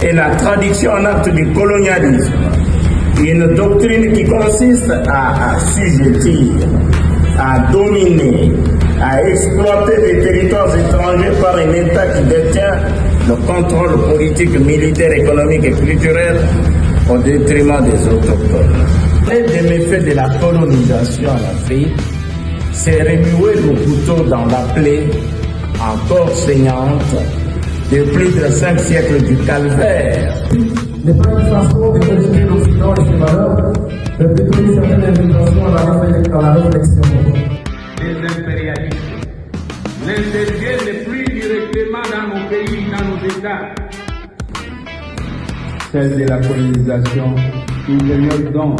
Et la traduction en acte du colonialisme, une doctrine qui consiste à assujettir, à dominer, à exploiter des territoires étrangers par un État qui détient le contrôle politique, militaire, économique et culturel au détriment des autochtones. L'un des méfaits de la colonisation en Afrique, c'est remuer le couteau dans la plaie encore saignante de plus de 5 siècles du calvaire. N'est pas une façon de rejeter l'Occident et ses valeurs, mais plutôt une certaine invitation dans la réflexion. Les impérialistes n'interviennent plus directement dans nos pays, dans nos États. Celle de la colonisation, une période dont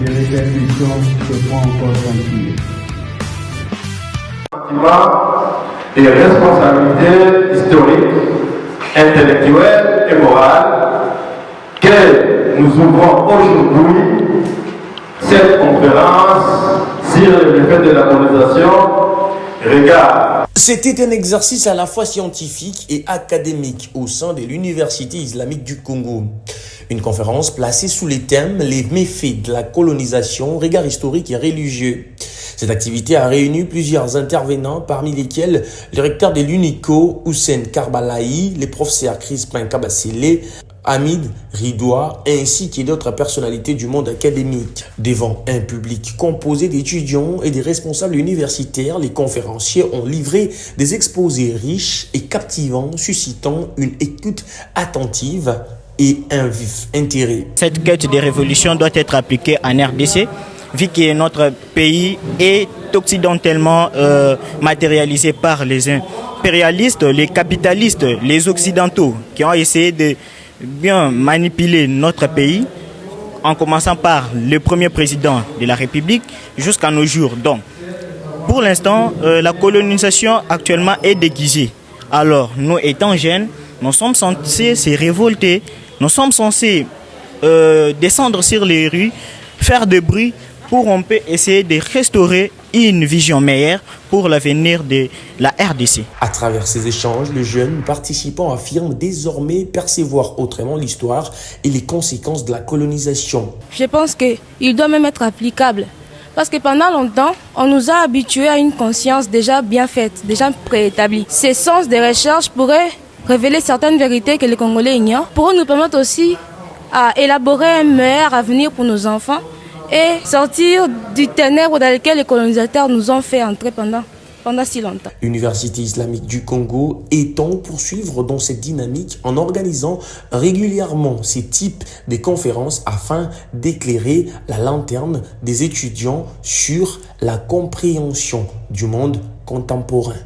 les répercussions se font encore sentir. Et responsabilités historiques, intellectuelles et morales que nous ouvrons aujourd'hui cette conférence sur l'effet de la colonisation. Regarde. C'était un exercice à la fois scientifique et académique au sein de l'Université islamique du Congo. Une conférence placée sous les thèmes « Les méfaits de la colonisation, regard historique et religieux ». Cette activité a réuni plusieurs intervenants, parmi lesquels le recteur de l'UNICO, Hussein Karbalaï, les professeurs Crispin Kabasele, Hamid Ridoua, ainsi que d'autres personnalités du monde académique. Devant un public composé d'étudiants et des responsables universitaires, les conférenciers ont livré des exposés riches et captivants, suscitant une écoute attentive et un vif intérêt. Cette quête de révolution doit être appliquée en RDC, vu que notre pays est occidentellement matérialisé par les impérialistes, les capitalistes, les occidentaux qui ont essayé de bien manipuler notre pays, en commençant par le premier président de la République jusqu'à nos jours. Donc, pour l'instant, la colonisation actuellement est déguisée. Alors, nous étant jeunes, nous sommes censés se révolter, nous sommes censés descendre sur les rues, faire de bruit pour on peut essayer de restaurer une vision meilleure pour l'avenir de la RDC. À travers ces échanges, les jeunes participants affirment désormais percevoir autrement l'histoire et les conséquences de la colonisation. Je pense qu'il doit même être applicable. Parce que pendant longtemps, on nous a habitués à une conscience déjà bien faite, déjà préétablie. Ces sens de recherche pourraient révéler certaines vérités que les Congolais ignorent, pourraient nous permettre aussi à élaborer un meilleur avenir pour nos enfants et sortir du ténèbre dans lequel les colonisateurs nous ont fait entrer pendant si longtemps. L'Université islamique du Congo étend poursuivre dans cette dynamique en organisant régulièrement ces types de conférences afin d'éclairer la lanterne des étudiants sur la compréhension du monde contemporain.